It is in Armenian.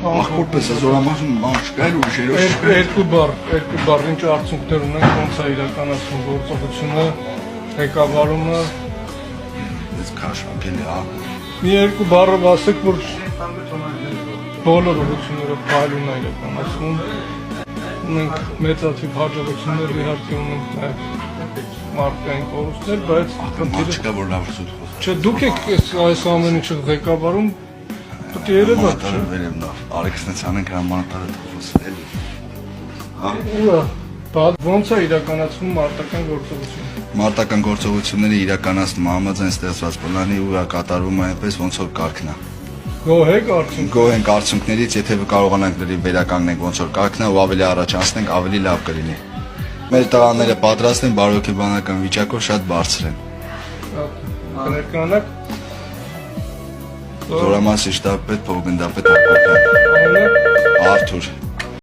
Ախորպես է զորամասում բան չկա, ուրիշ երկու բառ, ինչ արդյունքներ ունենք, ոնց է իրականացվում գործողությունը, ղեկավարումը։ Ես քաշվել է, Մի երկու բառով ասեք, որ բոլոր ուղղությունները փայլուն է իրականացվում։ Ունենք մեծաթիվ հաջողություններ, իհարկե ունենք նաև մարդկային կորուստներ, բայց խնդիրը չկա, որ լավ սուտ խոսք։ Չէ, դուք եք այս ամեն ինչը ղեկավարում, պետք է երևա, չէ՞։ Վերև լավ, Արեքսնեցյանենք հրամանատարը խոսել։ Ուրա, ոնց է իրականացվում մարտական գործողությունը։ Մարտական գործողությունները իրականացնում համաձայն ստեղծված պլանի ու կատարվում է այնպես, ոնց որ կարգն է։ Գոհ եք արդյունքներից։ Գոհ ենք արդյունքներից, եթե կարողանանք դրի վերականգնենք ոնց որ կարգն է ու ավելի առաջանցնենք, ավելի լավ կլինի։ Մեր տղաները պատրաստ են, բարոյական վիճակով շատ բարձր են։ Կներկանաք։ Զորամասի շտաբպետ, փոխգնդապետ Հակոբյան։ Արթուր